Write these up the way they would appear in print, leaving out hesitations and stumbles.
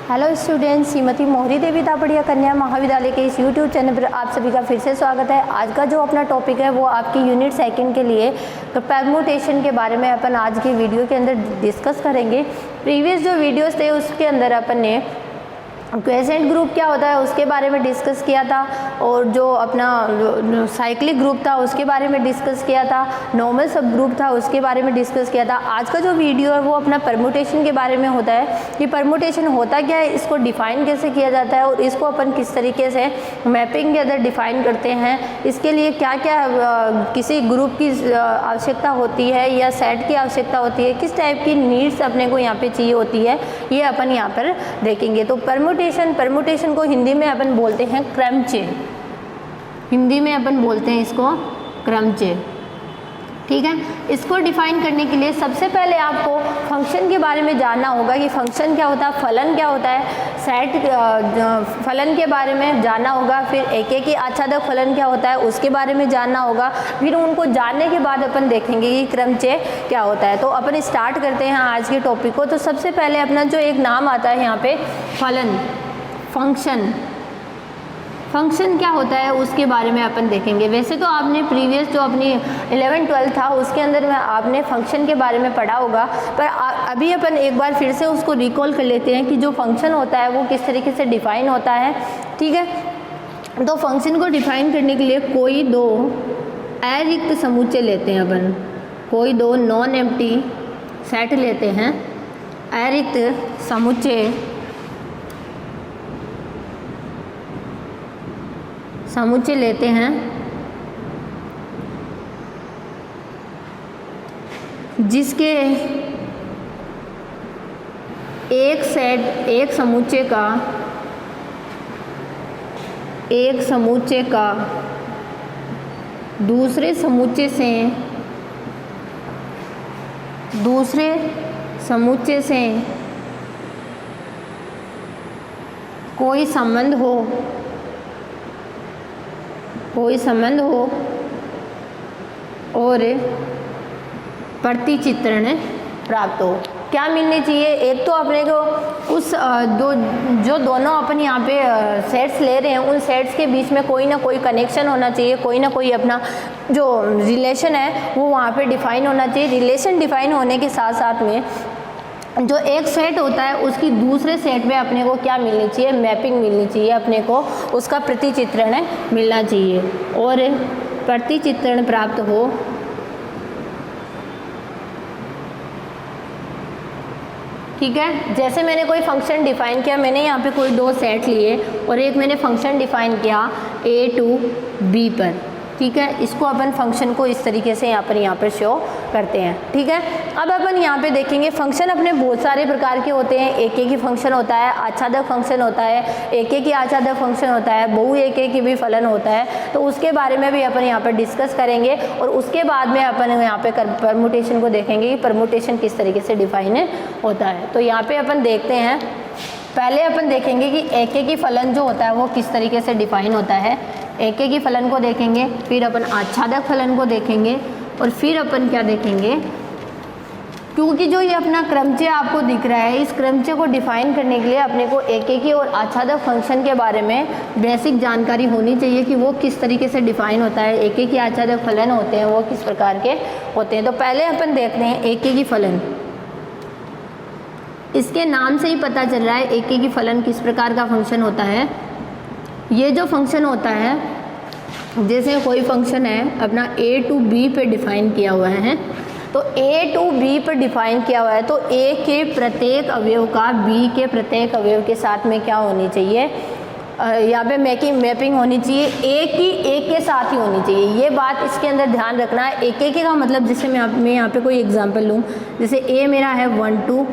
Hello students, Shrimati मोहरी देवी दापड़िया कन्या महाविद्यालय के इस यूट्यूब चैनल पर आप सभी का फिर से स्वागत है। आज का जो अपना टॉपिक है वो आपकी यूनिट सेकंड के लिए परम्यूटेशन के बारे में अपन आज की वीडियो के अंदर डिस्कस करेंगे। प्रीवियस जो वीडियोस थे उसके अंदर अपन ने क्वेसेंट ग्रुप क्या होता है उसके बारे में डिस्कस किया था, और जो अपना साइक्लिक ग्रुप था उसके बारे में डिस्कस किया था, नॉर्मल सब ग्रुप था उसके बारे में डिस्कस किया था। आज का जो वीडियो है वो अपना परम्यूटेशन के बारे में होता है कि परम्यूटेशन होता क्या है, इसको डिफ़ाइन कैसे किया जाता है और इसको अपन किस तरीके से मैपिंग के अंदर डिफ़ाइन करते हैं, इसके लिए क्या क्या किसी ग्रुप की आवश्यकता होती है या सेट की आवश्यकता होती है, किस टाइप की नीड्स अपने को यहाँ पे चाहिए होती है, ये अपन यहाँ पर देखेंगे। तो परम्यूटेशन को हिंदी में अपन बोलते हैं क्रमचय। हिंदी में अपन बोलते हैं इसको क्रमचय, ठीक है। इसको डिफाइन करने के लिए सबसे पहले आपको फंक्शन के बारे में जानना होगा कि फंक्शन क्या होता है, फलन क्या होता है, सेट फलन के बारे में जानना होगा, फिर एक ही आच्छादक फलन क्या होता है उसके बारे में जानना होगा। फिर उनको जानने के बाद अपन देखेंगे कि क्रमचय क्या होता है। तो अपन स्टार्ट करते हैं आज के टॉपिक को। तो सबसे पहले अपना जो एक नाम आता है यहाँ पे फलन, फंक्शन क्या होता है उसके बारे में अपन देखेंगे। वैसे तो आपने प्रीवियस जो अपनी 11-12 था उसके अंदर में आपने फंक्शन के बारे में पढ़ा होगा, पर अभी अपन एक बार फिर से उसको रिकॉल कर लेते हैं कि जो फंक्शन होता है वो किस तरीके से डिफाइन होता है, ठीक है। तो फंक्शन को डिफाइन करने के लिए कोई दो अरिक्त समुच्चय लेते हैं अपन, कोई दो नॉन एम्प्टी सेट लेते हैं, अरिक्त समुच्चय लेते हैं जिसके एक समुच्चय का दूसरे समुच्चय से कोई संबंध हो और प्रतिचित्रण प्राप्त हो। क्या मिलनी चाहिए, एक तो अपने को उस जो दोनों अपन यहाँ पे सेट्स ले रहे हैं उन सेट्स के बीच में कोई ना कोई कनेक्शन होना चाहिए, कोई ना कोई अपना जो रिलेशन है वो वहाँ पे डिफाइन होना चाहिए। रिलेशन डिफाइन होने के साथ साथ में जो एक सेट होता है उसकी दूसरे सेट में अपने को क्या मिलनी चाहिए, मैपिंग मिलनी चाहिए, अपने को उसका प्रतिचित्रण मिलना चाहिए और प्रतिचित्रण प्राप्त हो ठीक है। जैसे मैंने कोई फंक्शन डिफाइन किया, मैंने यहाँ पे कोई दो सेट लिए और एक मैंने फंक्शन डिफाइन किया a to b पर, ठीक है। इसको अपन फंक्शन को इस तरीके से यहाँ पर शो करते हैं, ठीक है। अब अपन यहाँ पे देखेंगे फंक्शन अपने बहुत सारे प्रकार के होते हैं। एक ही फंक्शन होता है, आच्छादक फंक्शन होता है, एक ही आच्छादक फंक्शन होता है, बहु एक ही भी फलन होता है। तो उसके बारे में भी अपन यहाँ पर डिस्कस करेंगे और उसके बाद में अपन यहाँ पे परम्यूटेशन को देखेंगे कि परम्यूटेशन किस तरीके से डिफाइन होता है। तो यहाँ पे अपन देखते हैं, पहले अपन देखेंगे कि एक ही फलन जो होता है वो किस तरीके से डिफाइन होता है। एक ही फलन को देखेंगे, फिर अपन आच्छादक फलन को देखेंगे और फिर अपन क्या देखेंगे, क्योंकि जो ये अपना क्रमचय आपको दिख रहा है, इस क्रमचय को डिफाइन करने के लिए अपने को एक ही और आच्छादक फंक्शन के बारे में बेसिक जानकारी होनी चाहिए कि वो किस तरीके से डिफाइन होता है, एक ही आच्छादक फलन होते हैं वो किस प्रकार के होते हैं। तो पहले अपन देखते हैं एक ही फलन। इसके नाम से ही पता चल रहा है एक ही फलन किस प्रकार का फंक्शन होता है। ये जो फंक्शन होता है, जैसे कोई फंक्शन है अपना a to b पे डिफाइन किया हुआ है, तो a to b पर डिफाइन किया हुआ है तो a के प्रत्येक अवयव का b के प्रत्येक अवयव के साथ में क्या होनी चाहिए, यहाँ पे मैपिंग होनी चाहिए, एक के साथ ही होनी चाहिए। ये बात इसके अंदर ध्यान रखना है। एक का मतलब, जैसे मैं यहाँ पे कोई एग्जांपल लूँ, जैसे a मेरा है 1 2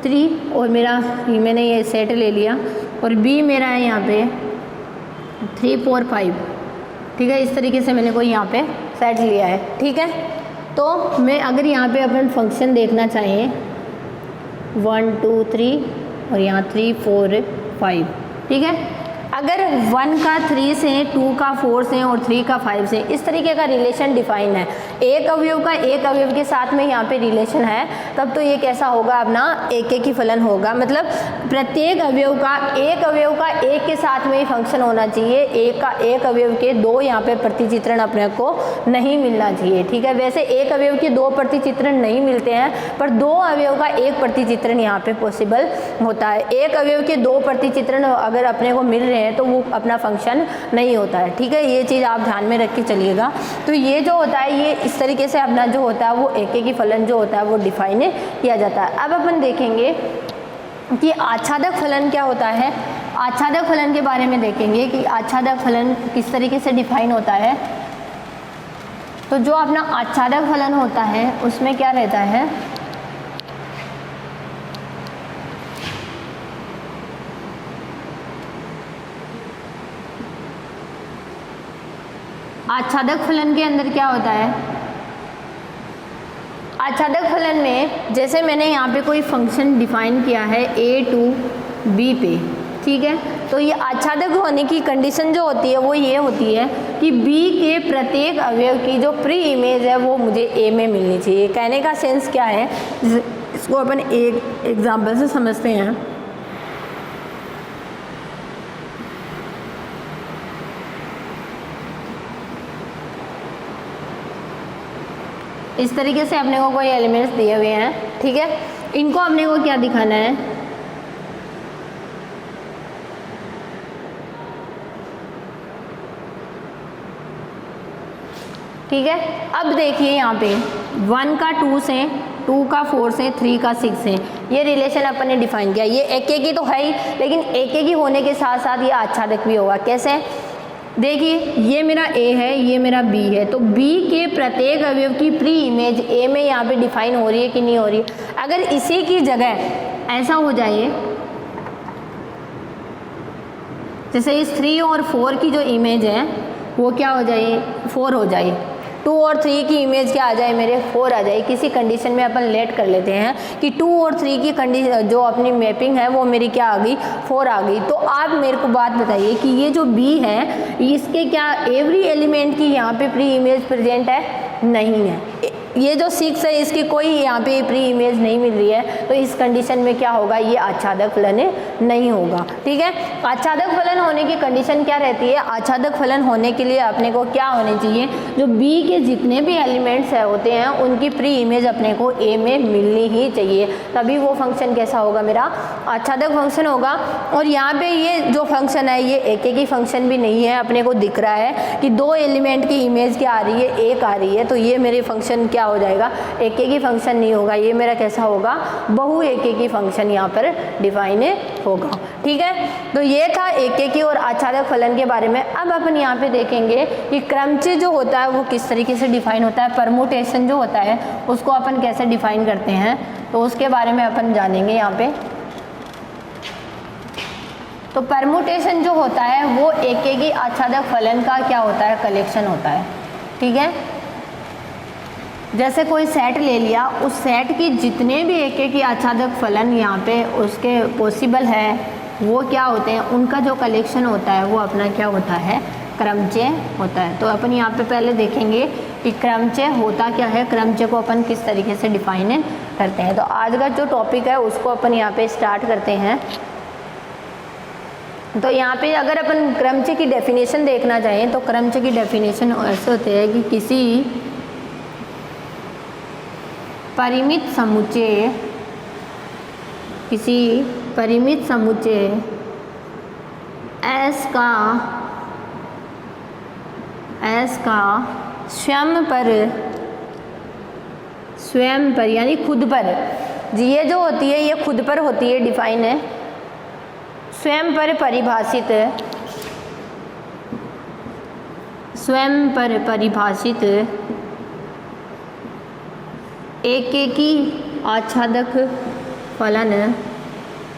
3 और मैंने ये सेट ले लिया और b मेरा है यहाँ पे 3 4 5, ठीक है। इस तरीके से मैंने कोई यहाँ पे सेट लिया है, ठीक है। तो मैं अगर यहाँ पे अपन फंक्शन देखना चाहें 1 2 3 और यहाँ 3 4 5, ठीक है। अगर 1 का 3 से, 2 का 4 से और 3 का 5 से, इस तरीके का रिलेशन डिफाइन है। एक अवयव का एक अवयव के साथ में यहाँ पे रिलेशन है, तब तो ये कैसा होगा अपना एक एक ही फलन होगा। मतलब प्रत्येक अवयव का एक के साथ में ही फंक्शन होना चाहिए, एक अवयव के दो यहाँ पे प्रतिचित्रण अपने को नहीं मिलना चाहिए, ठीक है। वैसे एक अवयव के दो प्रतिचित्रण नहीं मिलते हैं, पर दो अवयव का एक प्रतिचित्रण यहाँ पे पॉसिबल होता है। एक अवयव के दो प्रतिचित्रण अगर अपने को मिल रहे हैं तो वो अपना फंक्शन नहीं होता है, ठीक है। ये चीज़ आप ध्यान में रख के चलिएगा। तो ये जो होता है ये इस तरीके से अपना जो होता है वो एक एक ही फलन जो होता है वो डिफाइन किया जाता है। अब अपन देखेंगे कि आच्छादक फलन क्या होता है। आच्छादक फलन के बारे में देखेंगे कि आच्छादक फलन किस तरीके से डिफाइन होता है। तो जो अपना आच्छादक फलन होता है उसमें क्या रहता है, आच्छादक फलन के अंदर क्या होता है, आच्छादक फलन में जैसे मैंने यहाँ पे कोई फंक्शन डिफाइन किया है a टू b पे, ठीक है। तो ये आच्छादक होने की कंडीशन जो होती है वो ये होती है कि b के प्रत्येक अवयव की जो प्री इमेज है वो मुझे a में मिलनी चाहिए। कहने का सेंस क्या है, इसको अपन एक एग्जाम्पल से समझते हैं। इस तरीके से अपने को कोई एलिमेंट्स दिए हुए हैं, ठीक है। इनको अपने को क्या दिखाना है, ठीक है। अब देखिए यहाँ पे 1 का 2 से, 2 का 4 से, 3 का 6 से ये रिलेशन अपन ने डिफाइन किया। ये एक एक ही तो है ही, लेकिन एक एक ही होने के साथ साथ ये आच्छादक भी होगा। कैसे, देखिए ये मेरा a है, ये मेरा b है, तो b के प्रत्येक अवयव की प्री इमेज a में यहाँ पे डिफाइन हो रही है कि नहीं हो रही है। अगर इसी की जगह ऐसा हो जाए जैसे इस 3 और 4 की जो इमेज है वो क्या हो जाए, 4 हो जाए, 2 और 3 की इमेज क्या आ जाए मेरे, 4 आ जाए। किसी कंडीशन में अपन लेट कर लेते हैं कि 2 और 3 की कंडीशन जो अपनी मैपिंग है वो मेरी क्या आ गई, 4 आ गई। तो आप मेरे को बात बताइए कि ये जो b है इसके क्या एवरी एलिमेंट की यहाँ पे प्री इमेज प्रेजेंट है, नहीं है। ये जो 6 है इसकी कोई यहाँ पे प्री इमेज नहीं मिल रही है, तो इस कंडीशन में क्या होगा, ये आच्छादक फलन नहीं होगा, ठीक है। आच्छादक फलन होने की कंडीशन क्या रहती है, आच्छादक फलन होने के लिए अपने को क्या होने चाहिए, जो b के जितने भी एलिमेंट्स है होते हैं उनकी प्री इमेज अपने को a में मिलनी ही चाहिए, तभी वो फंक्शन कैसा होगा, मेरा आच्छादक फंक्शन होगा। और यहाँ पे ये जो फंक्शन है ये एक एक ही फंक्शन भी नहीं है, अपने को दिख रहा है कि 2 एलिमेंट की इमेज क्या आ रही है, 1 आ रही है, तो ये मेरे फंक्शन क्या हो जाएगा, एक एक ही फंक्शन नहीं होगा, ये मेरा कैसा होगा, बहु एक एक ही फंक्शन यहाँ पर डिफाइन होगा, ठीक है। तो ये था एक एक ही और आच्छादक फलन के बारे में। अब अपन यहाँ पे देखेंगे कि क्रमचय जो होता है वो किस तरीके से डिफाइन होता है, परमुटेशन जो होता है उसको अपन कैसे डिफाइन करते हैं, तो उसके बारे में अपन जानेंगे यहाँ पे। तो परमुटेशन जो होता है वो एक एक ही आच्छादक फलन का क्या होता है, कलेक्शन होता है, ठीक है। जैसे कोई सेट ले लिया, उस सेट की जितने भी एक एक ही आच्छादक फलन यहाँ पे उसके पॉसिबल है वो क्या होते हैं, उनका जो कलेक्शन होता है वो अपना क्या होता है, क्रमचय होता है। तो अपन यहाँ पे पहले देखेंगे कि क्रमचय होता क्या है, क्रमचय को अपन किस तरीके से डिफाइन करते हैं। तो आज का जो टॉपिक है उसको अपन यहाँ पे स्टार्ट करते हैं। तो यहाँ पे अगर अपन क्रमचय की डेफिनेशन देखना चाहें तो क्रमचय की डेफिनेशन ऐसे होते हैं कि किसी परिमित समुच्चय S का स्वयं पर यानी खुद पर, ये जो होती है ये खुद पर होती है, डिफाइन है, स्वयं पर परिभाषित एक एक ही आच्छादक फलन,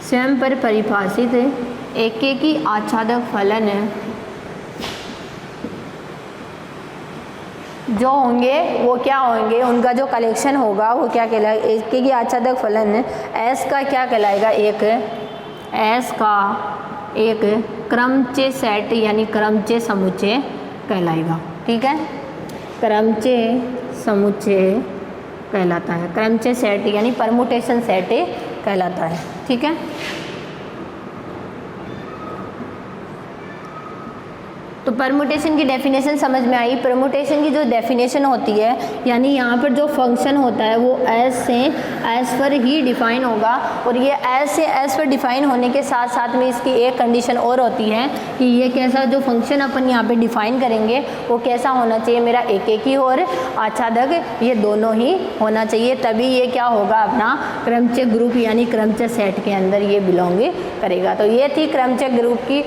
स्वयं पर परिभाषित एक एक ही आच्छादक फलन जो होंगे वो क्या होंगे, उनका जो कलेक्शन होगा वो क्या कहलाएगा, एक एक ही आच्छादक फलन S का क्या कहलाएगा, S का एक क्रमचय सेट यानी क्रमचय समुच्चय कहलाएगा, ठीक है। क्रमचय समुच्चय कहलाता है, क्रमचय सेट यानी परमुटेशन सेट कहलाता है। ठीक है, तो परमुटेशन की डेफिनेशन समझ में आई। परमुटेशन की जो डेफिनेशन होती है यानी यहाँ पर जो फंक्शन होता है वो एस से एस पर ही डिफाइन होगा, और ये एस से एस पर डिफाइन होने के साथ साथ में इसकी एक कंडीशन और होती है कि ये कैसा जो फंक्शन अपन यहाँ पे डिफाइन करेंगे वो कैसा होना चाहिए, मेरा एकेकी और आच्छादक ये दोनों ही होना चाहिए, तभी ये क्या होगा अपना क्रमचय ग्रुप यानी क्रमचय सेट के अंदर ये बिलोंग करेगा। तो ये थी क्रमचय ग्रुप की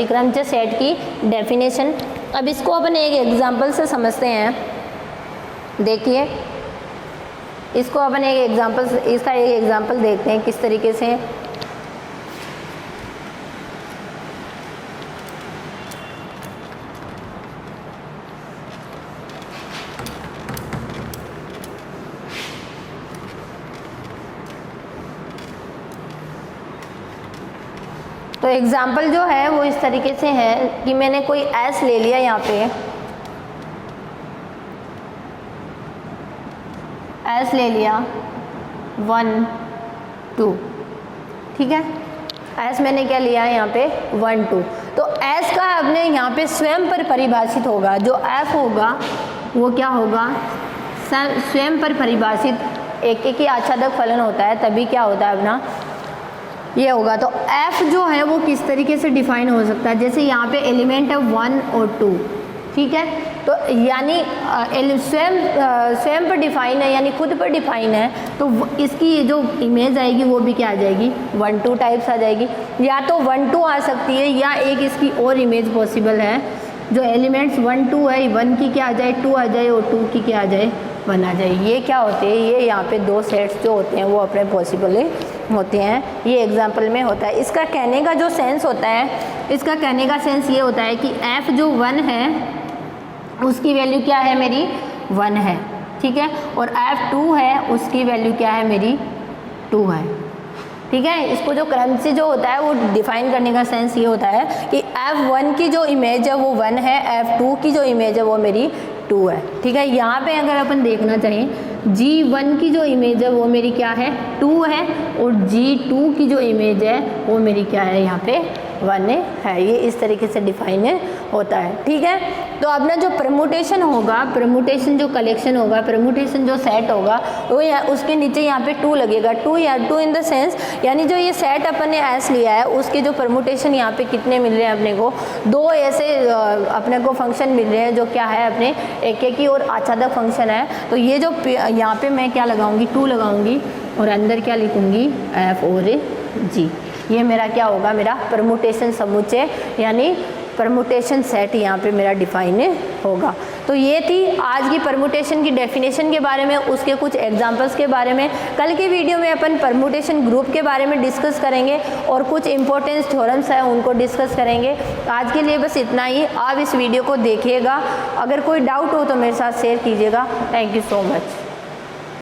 क्रमचय सेट की डेफिनेशन। अब इसको अपन एक एग्जांपल से समझते हैं। देखिए, इसको अपन इसका एक एग्जांपल देखते हैं किस तरीके से। तो एग्जाम्पल जो है वो इस तरीके से है कि मैंने कोई एस ले लिया, यहाँ पे एस ले लिया 1 2, ठीक है, एस मैंने क्या लिया है यहाँ पे 1 2। तो एस का अपने यहाँ पे स्वयं पर परिभाषित होगा, जो एफ होगा वो क्या होगा, स्वयं पर परिभाषित एक ही आच्छादक फलन होता है, तभी क्या होता है अपना ये होगा। तो f जो है वो किस तरीके से डिफाइन हो सकता है, जैसे यहाँ पे एलिमेंट है 1 और 2, ठीक है, तो यानी स्वयं पर डिफाइन है यानी खुद पर डिफाइन है, तो इसकी ये जो इमेज आएगी वो भी क्या आ जाएगी 1 2 टाइप्स आ जाएगी, या तो 1 2 आ सकती है या एक इसकी और इमेज पॉसिबल है, जो एलिमेंट्स 1 2 है 1 की क्या आ जाए 2 आ जाए और 2 की क्या आ जाए 1 आ जाए। ये क्या होते हैं, ये यहाँ पे दो सेट्स जो होते हैं वो अपने पॉसिबल होते हैं, ये एग्जाम्पल में होता है। इसका कहने का जो सेंस होता है, इसका कहने का सेंस ये होता है कि f जो 1 है उसकी वैल्यू क्या है मेरी 1 है, ठीक है, और f2 है उसकी वैल्यू क्या है मेरी 2 है, ठीक है। इसको जो क्रम से जो होता है वो डिफाइन करने का सेंस ये होता है कि f1 की जो इमेज है वो 1 है, f2 की जो इमेज है वो मेरी 2 है, ठीक है। यहाँ पे अगर अपन देखना चाहें G1 की जो इमेज है वो मेरी क्या है 2 है, और G2 की जो इमेज है वो मेरी क्या है यहाँ पे 1 है। ये इस तरीके से डिफाइन होता है, ठीक है। तो अपना जो परमुटेशन होगा, परमुटेशन जो कलेक्शन होगा, परमुटेशन जो सेट होगा वो उसके नीचे यहाँ पे 2 लगेगा, 2 इन द सेंस यानी जो ये सेट अपन ने एस लिया है उसके जो परमुटेशन यहाँ पे कितने मिल रहे हैं अपने को, 2 ऐसे अपने को फंक्शन मिल रहे हैं जो क्या है अपने एकेकी और आच्छादक फंक्शन है। तो ये जो यहाँ पे मैं क्या लगाऊंगी 2 लगाऊंगी और अंदर क्या लिखूंगी एफ और जी, ये मेरा क्या होगा मेरा परमुटेशन समुच्चय यानी परमुटेशन सेट यहाँ पे मेरा डिफाइन होगा। तो ये थी आज की परमुटेशन की डेफिनेशन के बारे में, उसके कुछ एग्जांपल्स के बारे में। कल की वीडियो में अपन परमुटेशन ग्रुप के बारे में डिस्कस करेंगे और कुछ इंपॉर्टेंट थ्योरम्स हैं उनको डिस्कस करेंगे। आज के लिए बस इतना ही। आप इस वीडियो को देखिएगा, अगर कोई डाउट हो तो मेरे साथ शेयर कीजिएगा। Thank you so much.